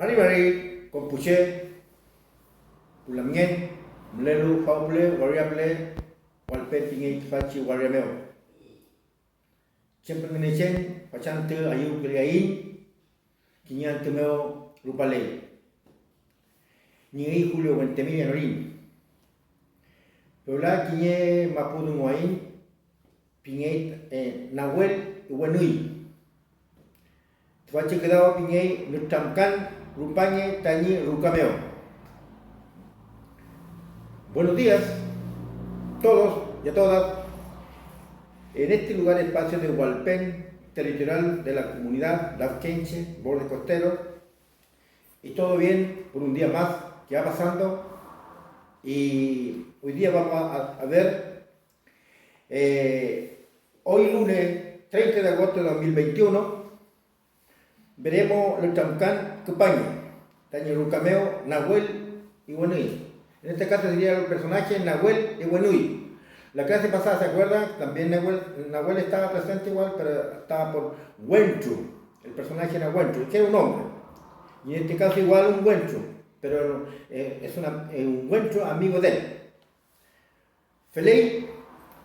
Maribari, Compuche, Pulamien, Mlelu, Fauple, Variable, Walpen, Pingay, Fachi, Wariameo. Siempre me dicen, Pachante, Ayu, Kriain, Quinian Temeo, Rupale. Ni Julio, Ventemilla, Norin. Pero la Quiñe, Mapudu, Moain, Pingay, Nahuel, y Wenui. Tuache quedado Pingay, Nutamcan, Rupañe, Tañi, Rucameo. Buenos días, todos y a todas. En este lugar, espacio de Hualpén, territorial de la comunidad Lauquenche, Bordes Costeros. Y todo bien por un día más que va pasando. Y hoy día vamos a ver, hoy lunes 30 de agosto de 2021, veremos el Chamcán Cupaño, Tañi Rucameo, Nahuel y Wenui. En este caso sería el personaje Nahuel y Wenui. La clase pasada, ¿se acuerdan? También Nahuel estaba presente igual, pero estaba por Huenchu. El personaje era Huenchu, que era un hombre. Y en este caso igual un Huenchu, pero es un Huenchu amigo de él. Feley,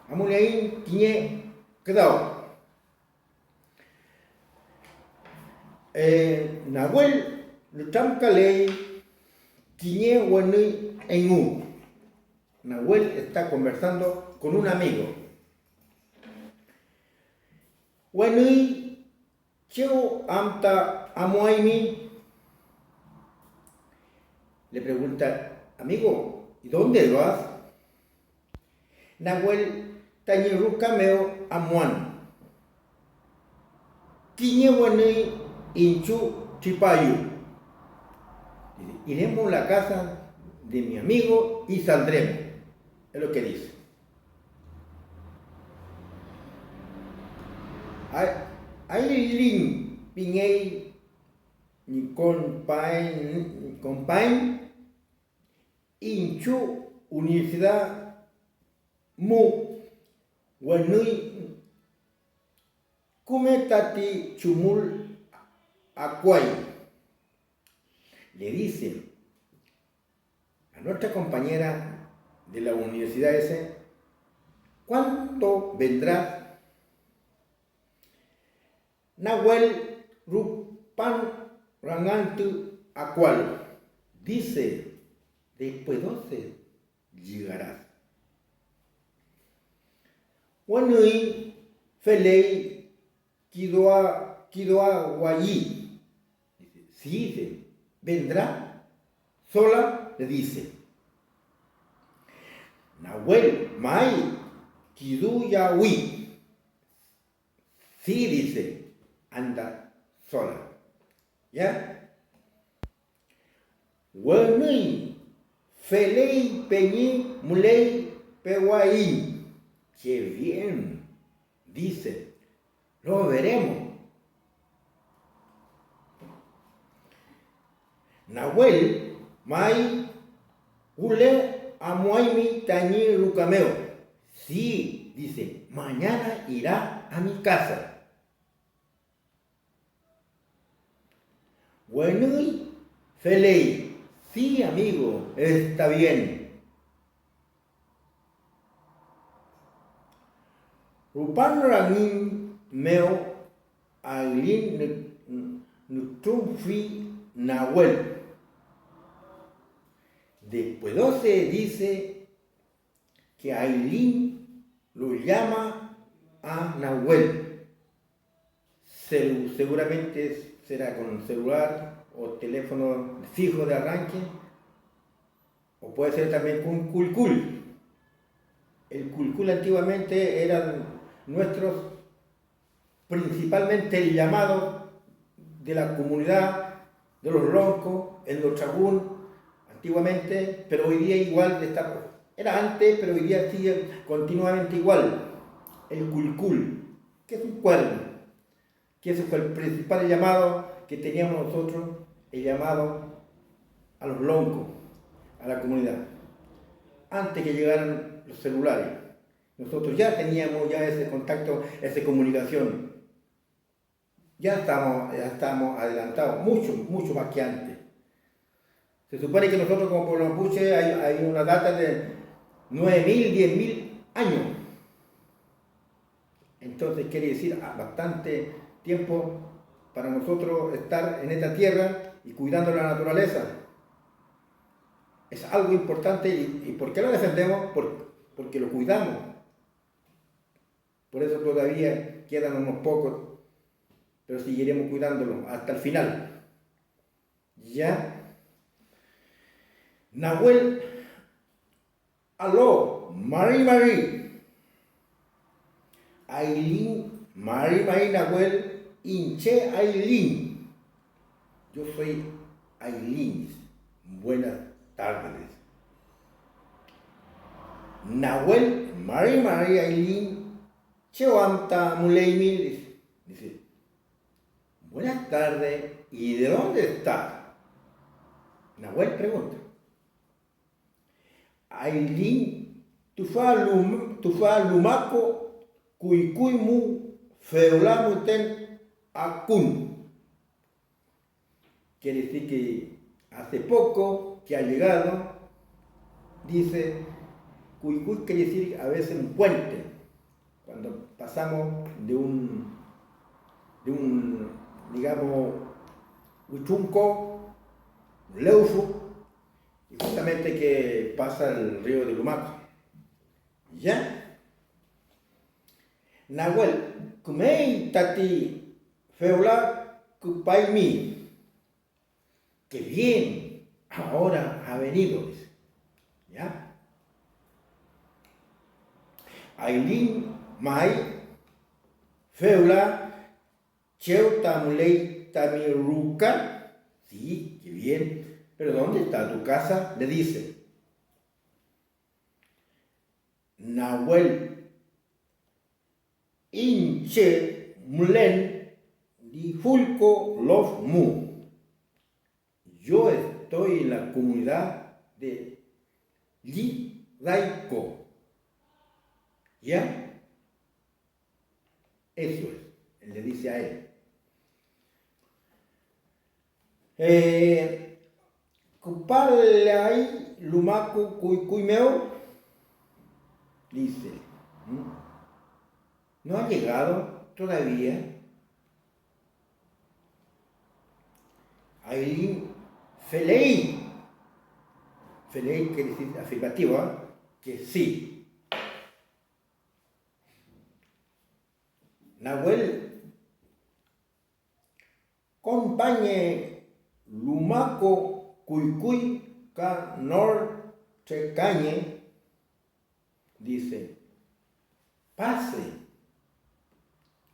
Amuleín, Quiñé, Quedao. Nahuel, Luchamcalei, Quiñé, Wenui, Engu. Nahuel está conversando con un amigo. Wenui, Cheo Amta Amoaimi, le pregunta, amigo, ¿y dónde vas? Nahuel, Tañi Rucameo Amuan. Quiñe Wenui, Inchu Chipayu. Iremos a la casa de mi amigo y saldremos. Es lo que dice. Ailin Pingay ni compañ Inchu Universidad Mu Wenui Kumetati Chumul Acuay. Le dice a nuestra compañera de la universidad ese, ¿cuánto vendrá? Nahuel Rupan Rangantu Acual. Dice, después 12 llegarás. Wenui Felei Kidoa Guayí. Sí, dice, vendrá sola, le dice. Nahuel Mai Kidu Yahui. Sí, dice, anda sola. ¿Ya? Wenui Felei Peñi Mulei Pehuaí. ¡Qué bien! Dice, lo veremos. Nahuel Mai Ule Amoaimi Tañi Rucameo. Sí, dice, mañana irá a mi casa. Wenui Felei. Sí, amigo, está bien. Rupan Ramin Meo Ailin Nutumfi Nahuel. Después 12 dice que Ailín lo llama a Nahuel. Seguramente será con celular o teléfono fijo de arranque, o puede ser también con culcul. El culcul antiguamente eran nuestros, principalmente el llamado de la comunidad de los roncos, el Lochagún, antiguamente, pero hoy día igual era antes, pero hoy día sigue continuamente igual. El culcul, que es un cuerno, que ese fue el principal llamado que teníamos nosotros, el llamado a los loncos, a la comunidad. Antes que llegaran los celulares, nosotros ya teníamos ese contacto, esa comunicación. Ya estamos adelantados, mucho más que antes. Se supone que nosotros como pueblo mapuche hay una data de 9.000, 10.000 años. Entonces quiere decir bastante tiempo para nosotros estar en esta tierra y cuidando la naturaleza. Es algo importante. ¿Y por qué lo defendemos? Porque lo cuidamos. Por eso todavía quedan unos pocos, pero seguiremos cuidándolo hasta el final. ¿Ya? Nahuel, aló, Marie, Ailín, Marie, Nahuel, Inche, Ailín. Yo soy Ailín. Buenas tardes. Nahuel, Marie, Ailín, Chewanta, Muleimil. Dice, buenas tardes, ¿y de dónde está? Nahuel pregunta. Ailín, tufa lumaco, cuicuimu, feolamuten, acun. Quiere decir que hace poco que ha llegado, dice, cuicuy quiere decir a veces un puente, cuando pasamos de un digamos, Huichunco, Leufu, y justamente que pasa el río de Lumaco. ¿Ya? Nahuel, kumei tati feula kupaimi. Que bien, ahora ha venido. ¿Ya? Ailín mai feula cheu tamulei tamiruca. Sí, que bien. Pero ¿dónde está tu casa? Le dice. Nahuel inche mulen di fulco los mu. Yo estoy en la comunidad de Liraico. ¿Ya? Eso es. Le dice a él. Kupalai lumaku cuimeo, dice, no ha llegado todavía. Ailín felei quiere decir afirmativa, que sí. Nahuel compañe lumaco cuicuy ca norte cañe, dice, pase,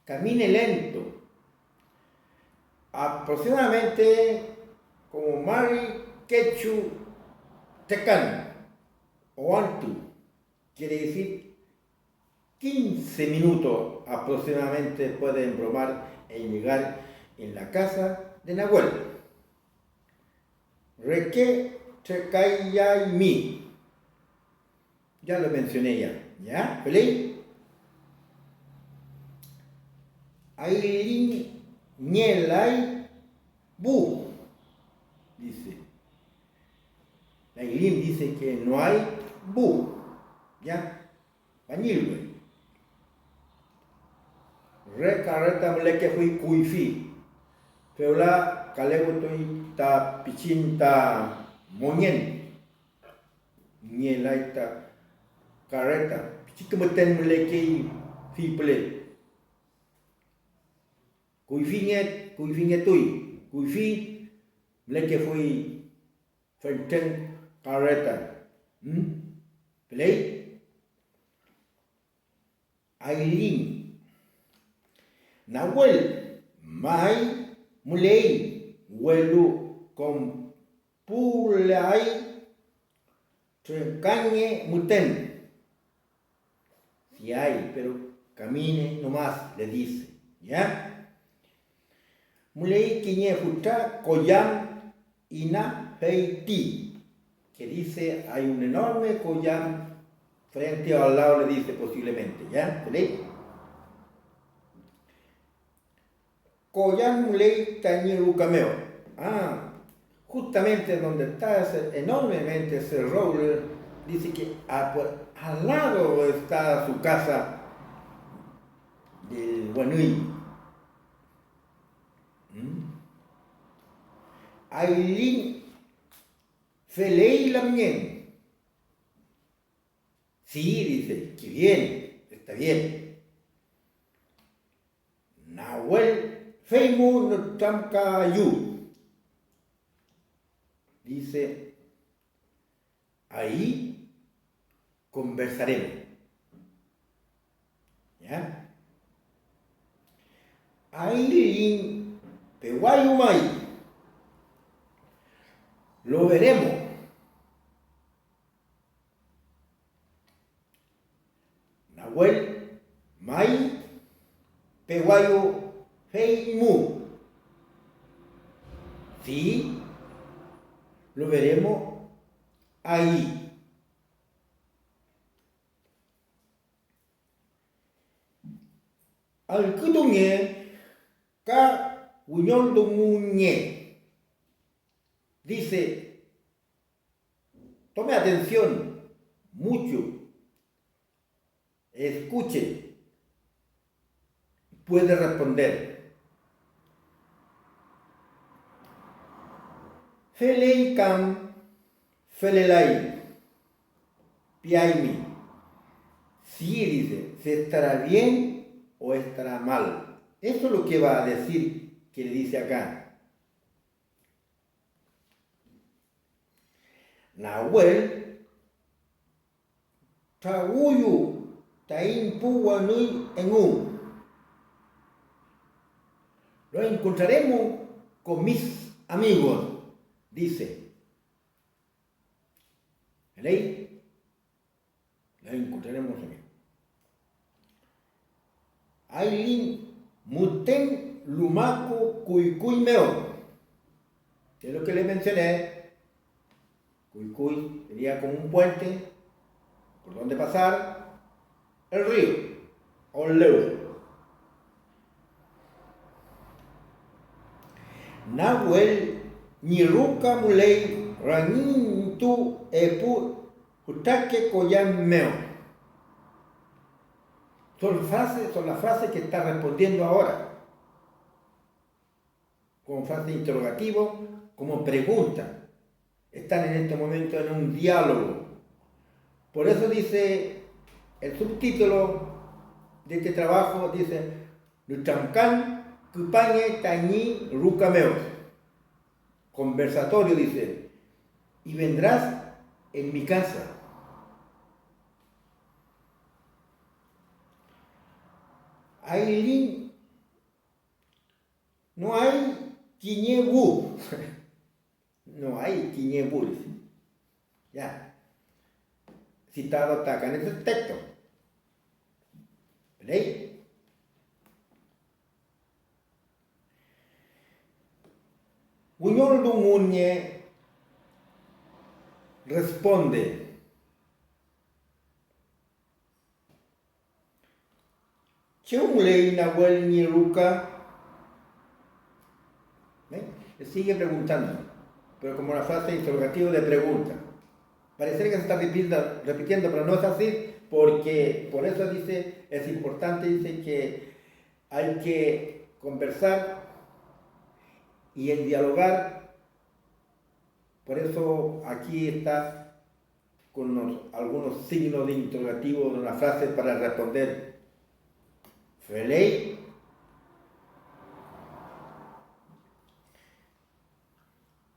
camine lento, aproximadamente como Mari Quechu Tecan o Antu, quiere decir 15 minutos aproximadamente puede embromar en llegar en la casa de Nahuel. Reque mi. Ya lo mencioné ¿ya? ¿Feliz? Ailín ñelay bu. Dice. Ailín dice que no hay bu. ¿Ya? Pañilwe. Recarreta mleque fui cuifi. Feula calebutui ta pichinta monyen. Ñelaita carreta. Pichikemeten mleque fiple. Cuifi tui. Cuifi mleque fui fenten carreta. Play. Ailín. Nahuel, mai, mulei, huelu, con pulai, trecañe, muten. Si hay, pero camine nomás, le dice, ¿ya? Mulei, quiñe, futa, collam, ina, feiti, que dice, hay un enorme collam frente o al lado, le dice posiblemente, ¿ya? ¿Veis? Koyan mulei tañiru cameo. justamente donde está enormemente ese roble, dice que al lado está su casa del Guanui. Ailin Felei Lamien. Sí, dice, que bien, está bien. Nahuel Feimu no Tamcayu. Dice, ahí conversaremos. ¿Ya? Ailin Pewayumai. Lo veremos. Nahuel Mai Peguayo Feimu. Sí, lo veremos ahí. Al Kutunye Ka Uñol Muñe. Dice, tome atención, mucho, escuche, puede responder. Felei Kam, Felelai, Piaimi. Sí, dice, ¿se estará bien o estará mal? Eso es lo que va a decir, que le dice acá. Nahuel, Taguyu, Taimpu Wanui Engu. Lo encontraremos con mis amigos, dice. ¿Veis? Lo encontraremos aquí. Ailin Muten Lumaco Cuicuy Meo. Es lo que le mencioné. Cuicuy sería como un puente por donde pasar el río o el leu. Nahuel Niruka Mulei Ranintu Epu Jutake Koyan Meo. Son las frases que está respondiendo ahora. Como frase de interrogativo, como pregunta. Están en este momento en un diálogo. Por eso dice el subtítulo de este trabajo, dice Luchamkan Kupañe Tañi Rucameos. Conversatorio, dice, y vendrás en mi casa. Ailin, no hay Quiñebu. No hay Quiñebu. Ya. Citado está acá en este texto. ¿Veis? Buñol Dumuñe responde. Cheumlei Nahuel Niruka. Le sigue preguntando, pero como una frase interrogativa de pregunta. Parecería que se está repitiendo, pero no es así, porque por eso dice, es importante, dice que hay que conversar y en dialogar. Por eso aquí está con algunos signos de interrogativo de una frase para responder. Felei.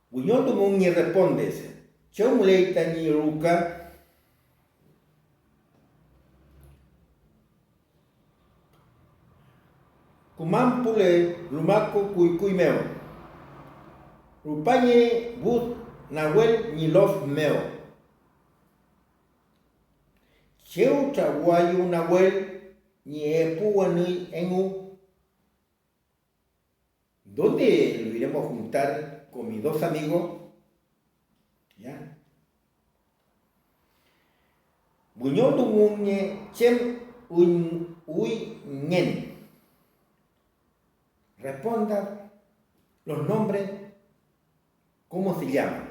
Buñol Dumuñe responde. Cheumlei Tañi Ruka. Kumampule Lumaco Cuicuy Meo. Rupañe Bud Nahuel Nilov Meo. Cheu Chaguayu Nahuel Niepu Wanui Engu. ¿Dónde lo iremos a juntar con mis dos amigos? ¿Ya? Buñol Dumuñe Chem Uy Ngen. Responda los nombres ¿Cómo se llama?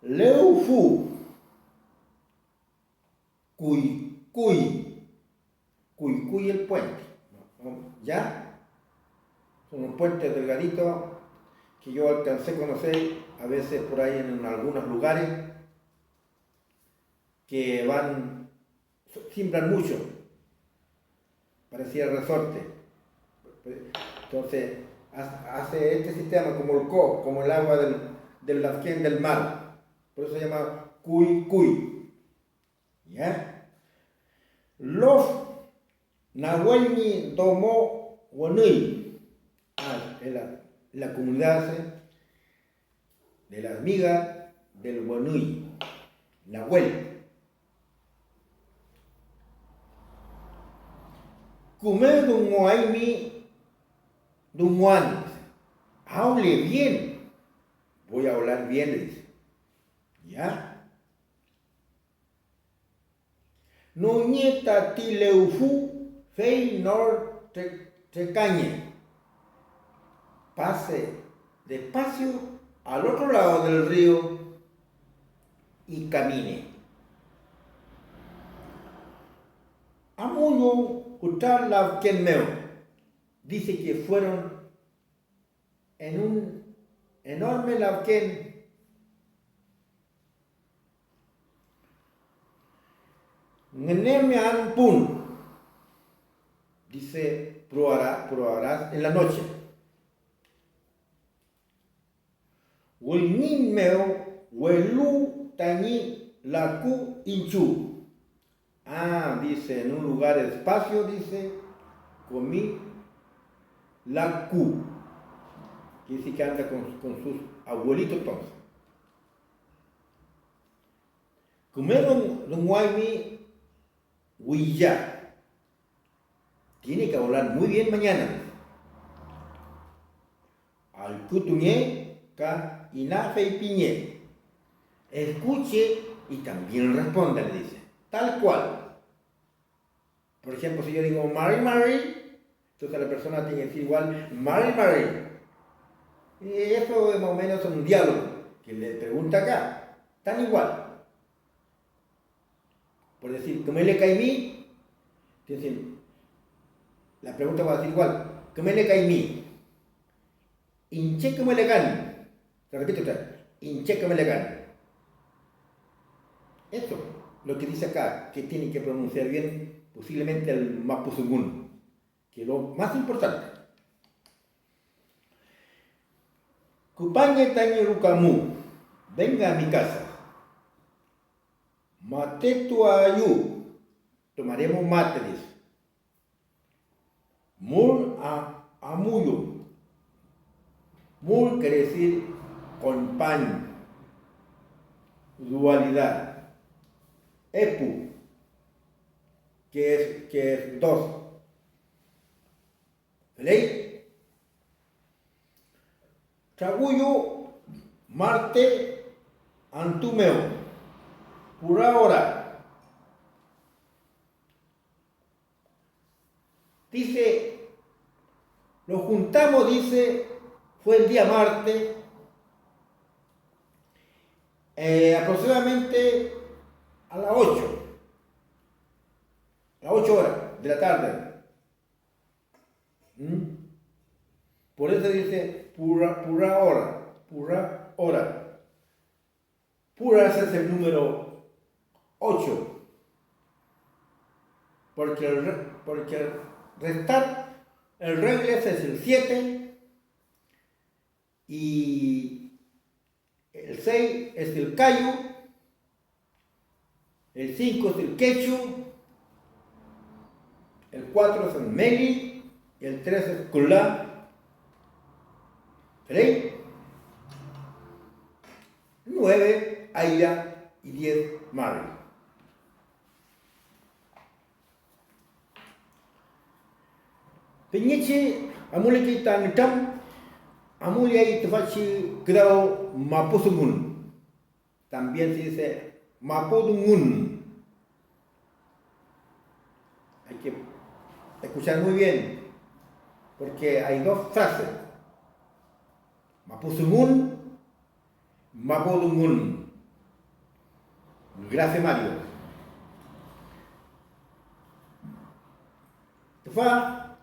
Leu Fu, Cuy Cuy, Cuy Cuy el puente. ¿Ya? Son unos puentes delgaditos que yo alcancé a conocer a veces por ahí en algunos lugares que siembran mucho, parecía resorte. Entonces hace este sistema como el como el agua del Lasquén del mar, por eso se llama Cuy Cuy. ¿Ya? Los Nahuelni Domo Wanui, la comunidad de la hormiga del Wanui, Nahuel. Comer Dunguaimi Dunguan, hable bien, voy a hablar bien, le dice. ¿Ya? No nieta tileufu fei nor te cañe. Pase despacio al otro lado del río y camine. Amuno Utar la Kenmeo dice que fueron en un enorme lauquén Ngeneme an pun, dice probarás en la noche. Wilnin meo huelu tañi laku inchu. Dice, en un lugar espacio, dice, comí la Q. Quiere decir que anda con sus abuelitos entonces. Comieron los guaymi huilla. Tiene que hablar muy bien mañana. Al cutuñé, ca inafe y piñé. Escuche y también responda, le dice. Tal cual. Por ejemplo, si yo digo Mary, entonces la persona tiene que decir igual Mary. Y eso es más o menos un diálogo que le pregunta acá. Tan igual. Por decir, ¿cómo le caimí? Es decir, la pregunta va a decir igual. ¿Cómo le caimí? Inche cómo le gan. Te repito otra vez. Inche cómo le gan. Eso, lo que dice acá, que tiene que pronunciar bien posiblemente el Mapuzungún, que es lo más importante. Kupañe Tañerucamu, venga a mi casa. Mate tu ayú, tomaremos mate, dice. Mul amuyo. Mul quiere decir con pan, dualidad. Epu, que es dos. ¿Veis? Chaguyo, Marte, Antumeo, por ahora. Dice, lo juntamos, dice, fue el día martes, aproximadamente a las 8 horas de la tarde. Por eso dice pura hora. Pura es el número 8. Porque el restar, el regles es el 7 y el 6 es el cayo, el 5 es el quechu, el 4 es el meli y el 3 es kulá. ¿Veis? 9, Aira y 10, Mari. Peñeche, amule que tan amule ahí te fachi grado Mapuzungún. También se dice Mapuzungún. Hay que escuchar muy bien. porque hay dos frases, Mapuzungún, Mapudungún. Gracias, Mario. Fa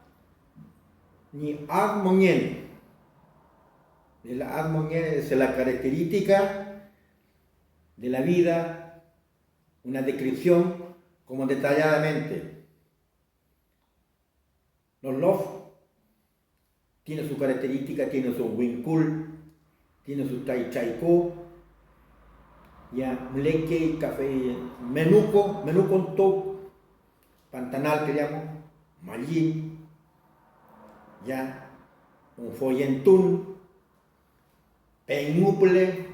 ni admonien. La admonien es la característica de la vida, una descripción como detalladamente. Los lof tienen su característica, tienen su winkul, tienen su tai chaiko, ya mleke, café, menuco en to, pantanal que llamo, malí, ya un follentún, peñuple,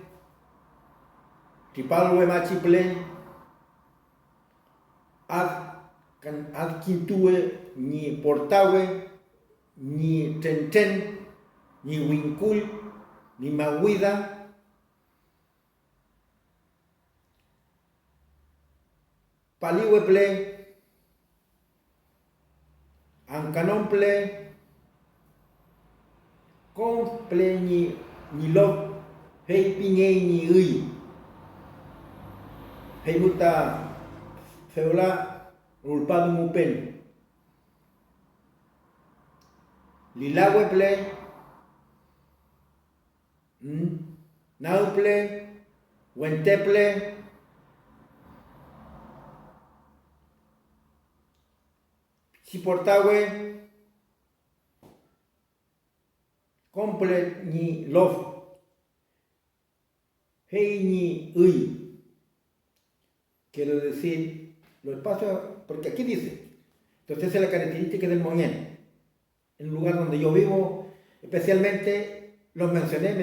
tipalwe machiple, ad quintue, ni portawe, ni tenten, ni winkul, ni maguida, paliweple, ancanomple, comple ni lop, hei pinei ni ui, hei muta feula ulpadu mupen, lilaweple, nauple, wenteple, Siportawe, comple ni lof, hei ni ui. Quiero decir, los espacios, porque aquí dice, entonces esa es la característica del Moñén. En el lugar donde yo vivo, especialmente los mencioné,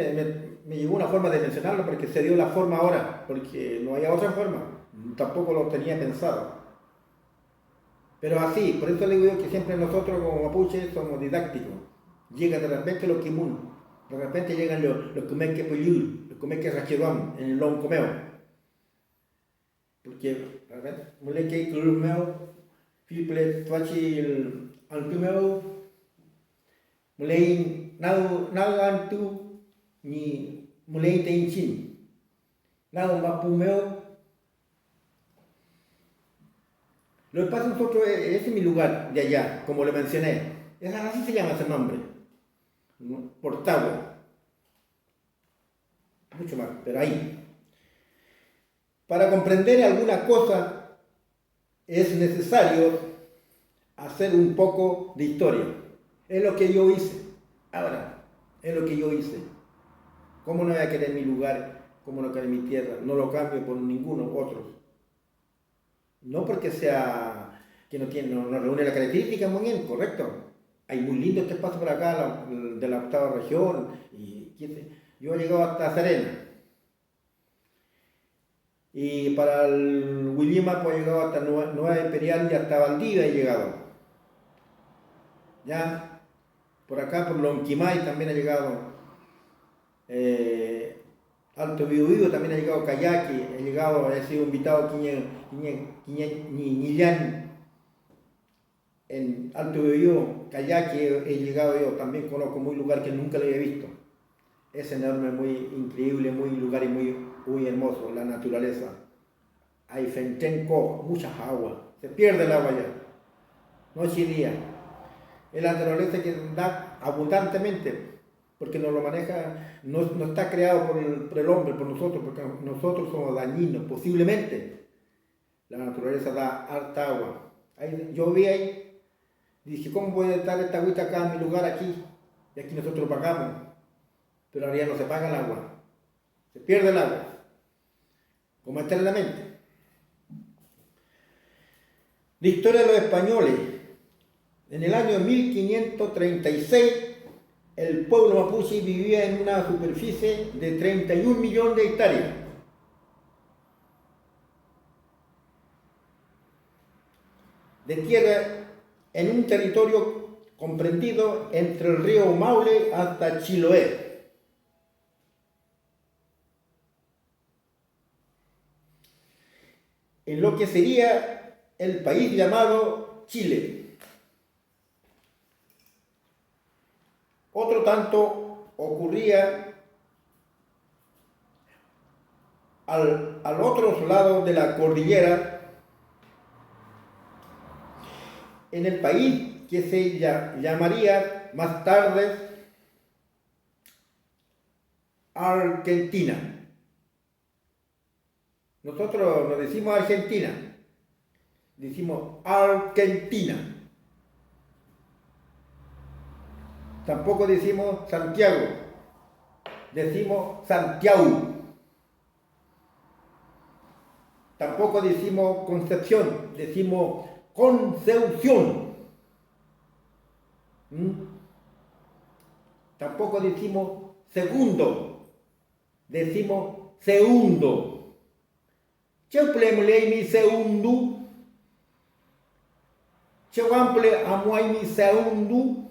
me llegó una forma de mencionarlo porque se dio la forma ahora, porque no había otra forma, tampoco lo tenía pensado. Pero así, por eso le digo yo que siempre nosotros como mapuches somos didácticos. Llega de repente los kimun, de repente llegan los kumeque puyul, los kumeque raquedón en el long comeo. Porque, de repente, muleque kulumeo, fiple tuachi altumeo, mulein nau antu, ni mulein teinchin, nau mapumeo. Lo que pasa nosotros, ese es mi lugar de allá, como le mencioné. Así se llama ese nombre. Portagua. Mucho más, pero ahí. Para comprender alguna cosa es necesario hacer un poco de historia. Es lo que yo hice. Ahora, es lo que yo hice. ¿Cómo no voy a querer mi lugar? ¿Cómo no querer mi tierra? No lo cambio por ninguno otro. No porque sea que no reúne la característica muy bien, correcto. Hay muy lindo este espacio por acá, de la octava región, y yo he llegado hasta Serena. Y para el Willima pues he llegado hasta Nueva Imperial y hasta Valdivia he llegado. Ya, por acá por Lonquimay también he llegado. Alto Biobío también he llegado Kayaki, he sido invitado a Ñillán, en Alto Biobío, Kayaki he llegado yo, también conozco muy lugar que nunca lo había visto. Es enorme, muy increíble, muy lugar y muy hermoso, la naturaleza. Hay fentenco, muchas aguas, se pierde el agua ya, noche y día. Es la naturaleza que da abundantemente, porque nos lo maneja, no está creado por el hombre, por nosotros, porque nosotros somos dañinos, posiblemente. La naturaleza da harta agua. Yo vi ahí, dije, ¿cómo puede estar esta agüita acá en mi lugar aquí? Y aquí nosotros pagamos, pero ahora ya no se paga el agua, se pierde el agua, como eternamente. La historia de los españoles. En el año 1536, el pueblo mapuche vivía en una superficie de 31 millones de hectáreas. De tierra en un territorio comprendido entre el río Maule hasta Chiloé. En lo que sería el país llamado Chile. tanto, ocurría al otro lado de la cordillera, en el país que se llamaría más tarde Argentina. Nosotros no decimos Argentina, decimos Argentina. Tampoco decimos Santiago, decimos Santiago. Tampoco decimos Concepción, decimos Concepción. Tampoco decimos segundo, decimos segundo. Ce plemulei mi segundo, ce ample amoai mi segundo,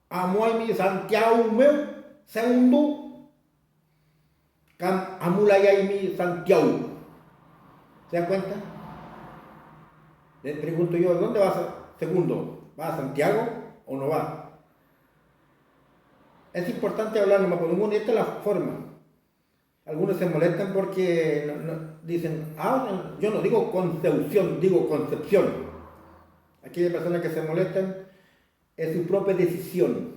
amoai mi Santiago meu segundo, cam amulayai mi Santiago. ¿Se da cuenta? Le pregunto yo, ¿dónde vas segundo? ¿Va a Santiago o no va? Es importante hablar nomás por uno, esta es la forma. Algunos se molestan porque dicen, yo no digo Concepción, digo Concepción. Aquellas personas que se molestan es su propia decisión,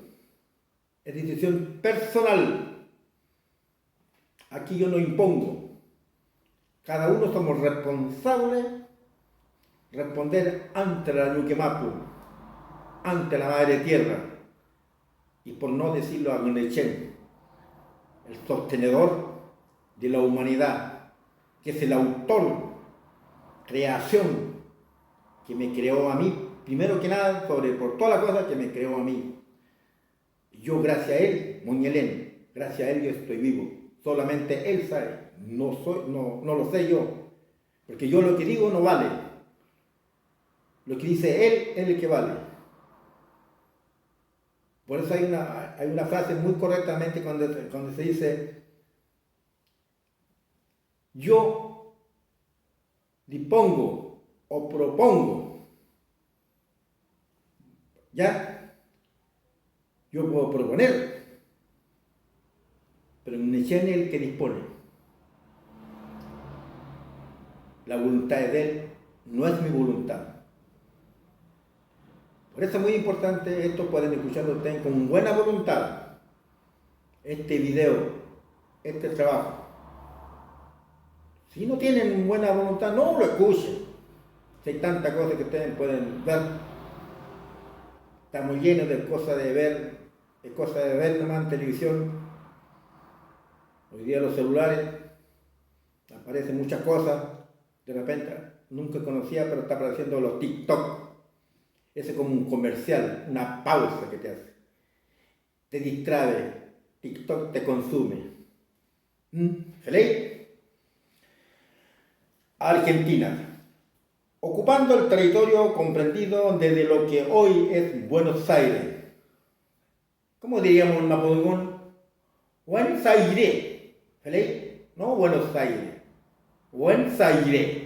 es decisión personal. Aquí yo no impongo. Cada uno somos responsables de responder ante la Yuquemapu, ante la Madre Tierra, y por no decirlo a Agnechén, el sostenedor de la humanidad, que es el autor, creación, que me creó a mí, primero que nada, por todas las cosas que me creó a mí. Yo, gracias a él, Moñelén, gracias a él yo estoy vivo. Solamente él sabe, no lo sé yo, porque yo lo que digo no vale. Lo que dice él es el que vale. Por eso hay una frase muy correctamente cuando se dice, yo dispongo o propongo, ¿ya? Yo puedo proponer, pero Nechén es el que dispone. La voluntad es de él, no es mi voluntad. Por eso es muy importante, esto pueden escucharlo ustedes con buena voluntad, este video, este trabajo. Si no tienen buena voluntad, no lo escuchen. Si hay tantas cosas que ustedes pueden ver, estamos llenos de cosas de ver nomás en televisión. Hoy día los celulares, aparecen muchas cosas, de repente nunca conocía, pero está apareciendo los TikTok. Ese es como un comercial, una pausa que te hace. Te distrae, TikTok te consume. ¿Feliz? Argentina, ocupando el territorio comprendido desde lo que hoy es Buenos Aires. ¿Cómo diríamos en Mapudungún? Buenos Aires, ¿feliz? No Buenos Aires, Buenos Aires.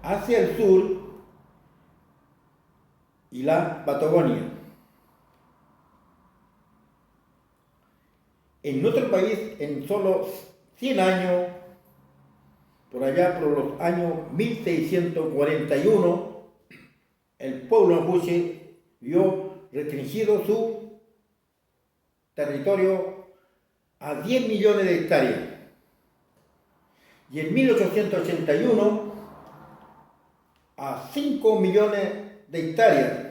Hacia el sur y la Patagonia. En nuestro país, en solo 100 años, por allá por los años 1641, el pueblo mapuche vio restringido su territorio a 10 millones de hectáreas. Y en 1881 a 5 millones de hectáreas.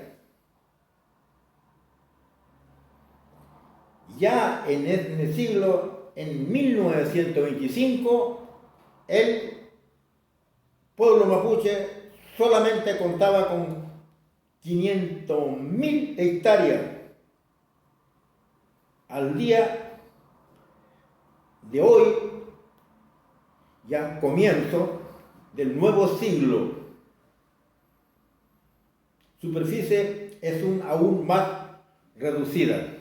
Ya en el siglo, en 1925, el pueblo mapuche solamente contaba con 500.000 hectáreas. Al día de hoy, ya comienzo del nuevo siglo, superficie es aún más reducida.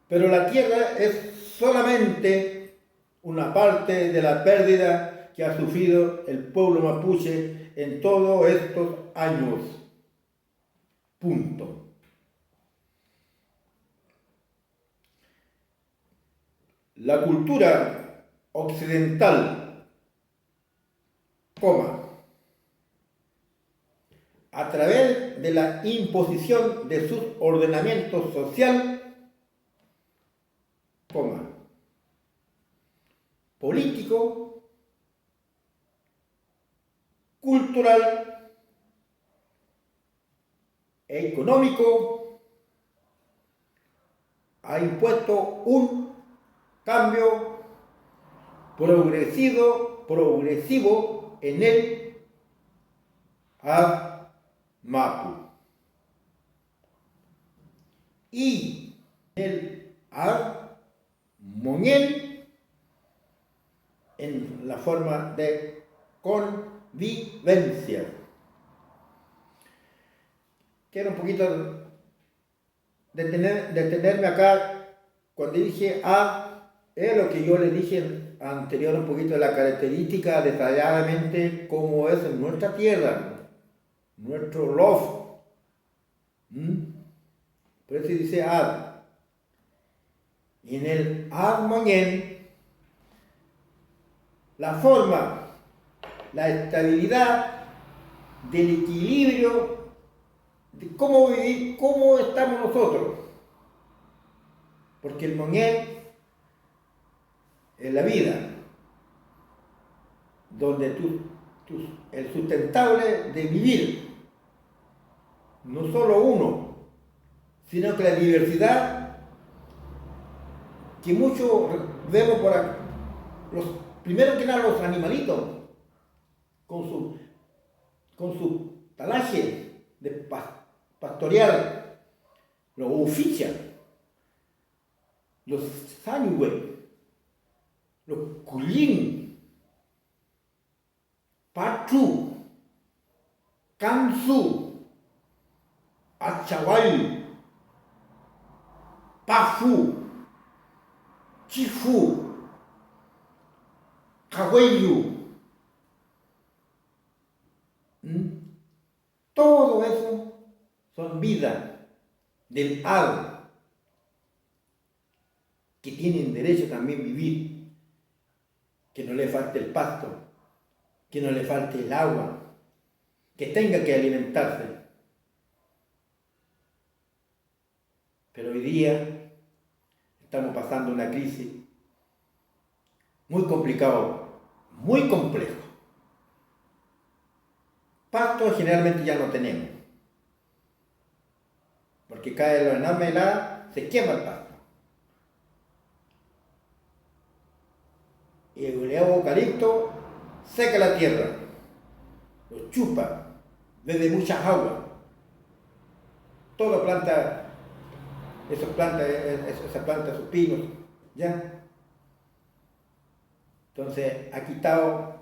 Pero la tierra es solamente una parte de la pérdida que ha sufrido el pueblo mapuche en todos estos años. Punto. La cultura occidental, coma, a través de la imposición de sus ordenamientos social, coma, político, cultural, económico, ha impuesto un cambio progresivo en el Mapu y el Moñel en la forma de convivencia. Quiero un poquito detenerme acá cuando dije es lo que yo le dije anterior, un poquito de la característica detalladamente cómo es en nuestra tierra, nuestro loft. Por eso dice Ad. Y en el Ad Moñen, la forma, la estabilidad del equilibrio de cómo vivir, cómo estamos nosotros. Porque el Moñen es la vida, donde el sustentable de vivir, no solo uno, sino que la diversidad que muchos vemos por acá, primero que nada los animalitos, con su talaje de pastorear, los oficias, los sáñues, los cullín, pachu, kansu, achaval, pafu, chifu, cahuello. Todo eso son vidas del Ad que tienen derecho también a vivir, que no le falte el pasto, que no le falte el agua, que tenga que alimentarse. Pero hoy día estamos pasando una crisis muy complicada, muy compleja. Pasto generalmente ya no tenemos, porque cae la enorme helada, se quema el pasto. Y el eucalipto seca la tierra, lo chupa, bebe muchas aguas. Toda planta, esa planta, esos pinos, ¿ya? Entonces ha quitado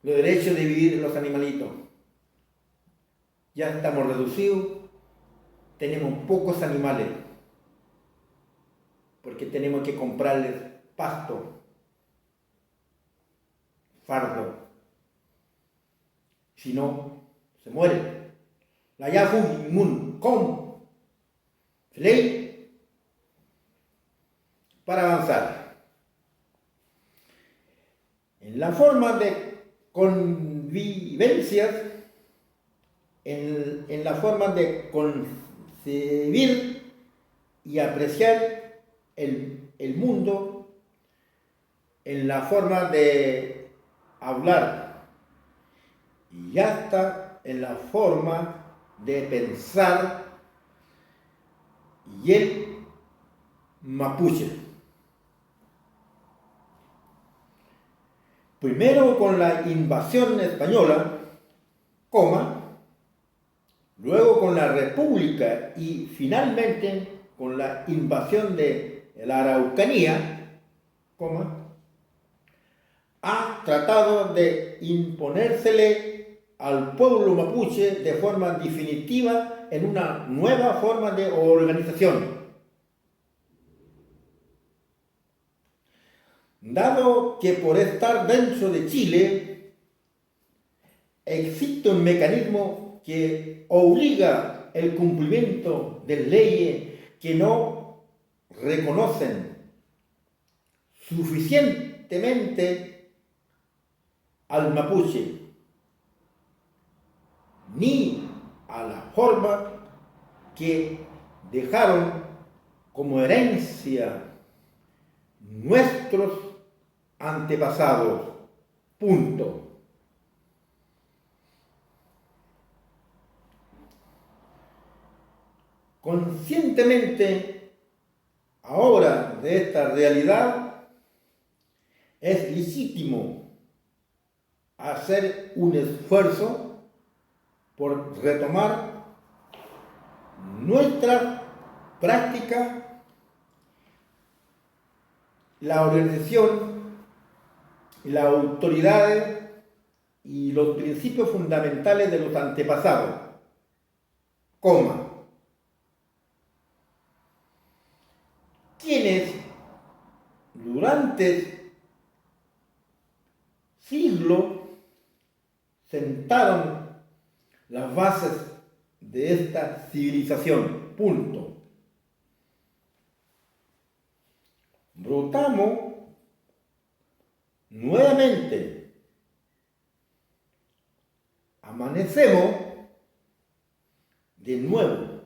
los derechos de vivir los animalitos. Ya estamos reducidos, tenemos pocos animales, porque tenemos que comprarles pasto, fardo, si no, se mueren. La yafu inmun, com, ley, para avanzar. En la forma de convivencia, en la forma de concebir y apreciar el mundo, en la forma de hablar y hasta en la forma de pensar y el mapuche. Primero con la invasión española, luego con la República y finalmente con la invasión de la Araucanía, ha tratado de imponérsele al pueblo mapuche de forma definitiva en una nueva forma de organización. Dado que por estar dentro de Chile existe un mecanismo que obliga el cumplimiento de leyes que no reconocen suficientemente al mapuche, ni a la forma que dejaron como herencia nuestros antepasados. Punto. Conscientemente, ahora de esta realidad, es legítimo hacer un esfuerzo por retomar nuestra práctica, la organización, las autoridades y los principios fundamentales de los antepasados, coma, quienes durante siglos sentaron las bases de esta civilización. Punto. Brotamos nuevamente, amanecemos de nuevo.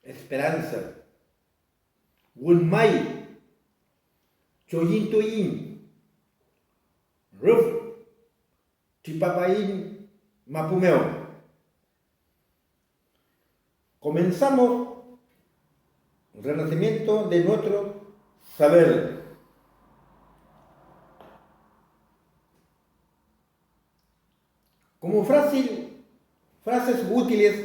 Esperanza. Wunmai, Choyin Toyin, Ruf, Chipapaín, Mapumeo. Comenzamos el renacimiento de nuestro saber. Como frases útiles,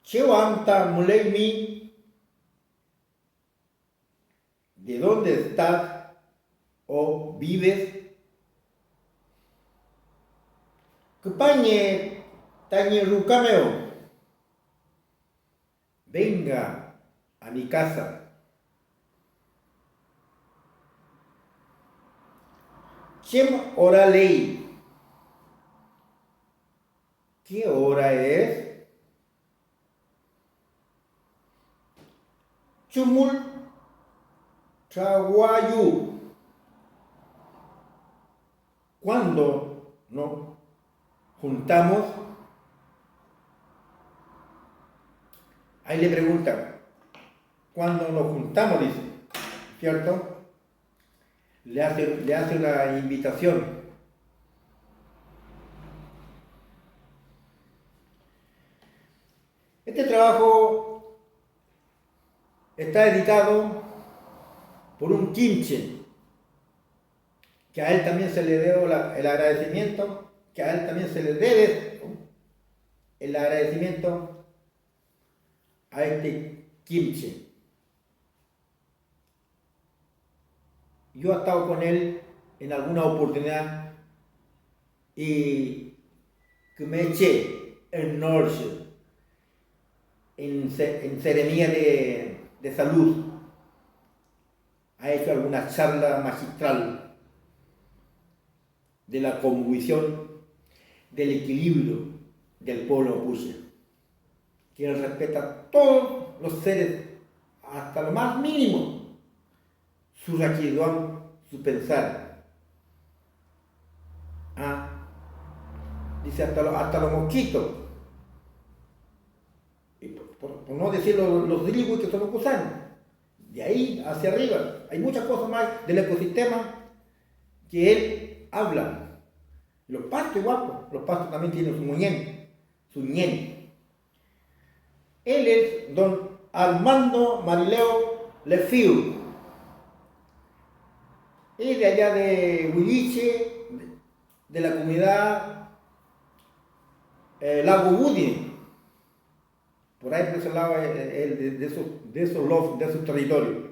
Chewanta Muleimi, ¿de dónde estás o vives? Kupañe Tañe Rucameo, venga a mi casa. Chem hora ley, ¿qué hora es? Chumul Chaguayu, ¿cuándo nos juntamos? Ahí le preguntan, ¿cuándo nos juntamos? Dice, ¿cierto? Le hace una invitación. Este trabajo está editado por un quinche, que a él también se le debe el agradecimiento, que a él también se le debe el agradecimiento a este quinche. Yo he estado con él en alguna oportunidad y que me eché en Norte, en ceremonia de salud. Ha hecho alguna charla magistral de la convicción del equilibrio del pueblo mapuche, que él respeta a todos los seres, hasta lo más mínimo, su raquidón, su pensar. Dice hasta los mosquitos, y por no decir los dribos que son los gusanos. De ahí hacia arriba, hay muchas cosas más del ecosistema que él habla. Los pastos igual, los pastos también tienen su ñen. Él es don Armando Marileo Lefiu. Es de allá de Huilliche, de la comunidad Lago Budi. Por ahí por ese lado de esos territorios.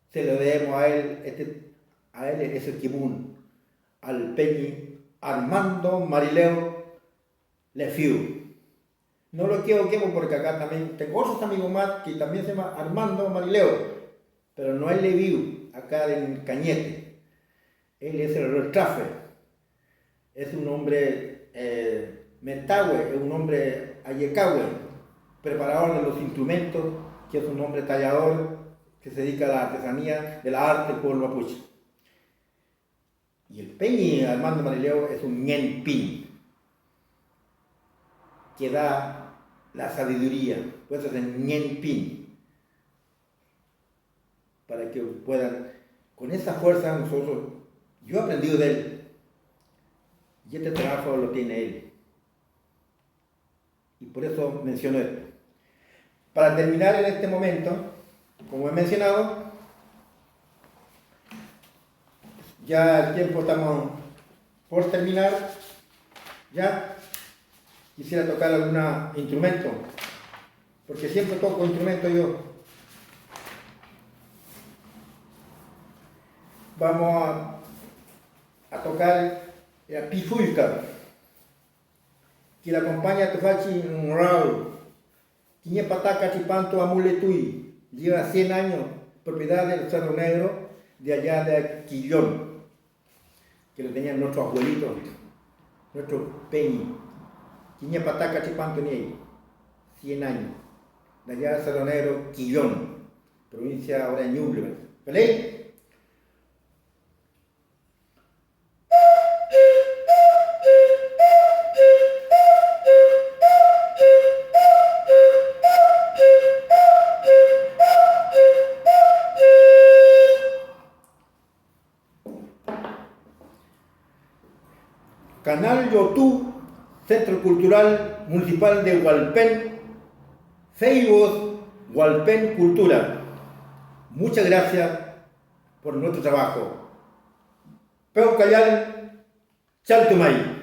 Se lo debemos a él, es el Kibún, al Peñi Armando Marileo Lefiu. No lo quiero porque acá también tengo otros amigos más que también se llama Armando Marileo, pero no es Lefiu. acá en Cañete. Él es el Retrafe. Es un hombre Mentahue, es un hombre Ayecahue, preparador de los instrumentos, que es un hombre tallador que se dedica a la artesanía de la arte del pueblo mapuche. Y el Peñi Armando Marileo es un Ñen Pin, que da la sabiduría, pues es el Ñen Pin, para que puedan, con esa fuerza nosotros, yo he aprendido de él, y este trabajo lo tiene él. Y por eso menciono esto. Para terminar en este momento, como he mencionado, ya el tiempo estamos por terminar, ya quisiera tocar algún instrumento, porque siempre toco instrumento yo. Vamos a tocar la Pifulca, que la acompaña a Tofachi Raúl, Quiñe Pataca Chipanto Amuletui, lleva 100 años, propiedad del Cerro Negro, de allá de Quillón, que lo tenían nuestros abuelitos, nuestros Peñi. Quiñe Pataca Chipanto Niei, 100 años, de allá del Cerro Negro, Quillón, provincia ahora de Ñuble. ¿Vale? Canal Yotú, Centro Cultural Municipal de Hualpén, Facebook Hualpén Cultura. Muchas gracias por nuestro trabajo. Peu Callal, Chaltumay.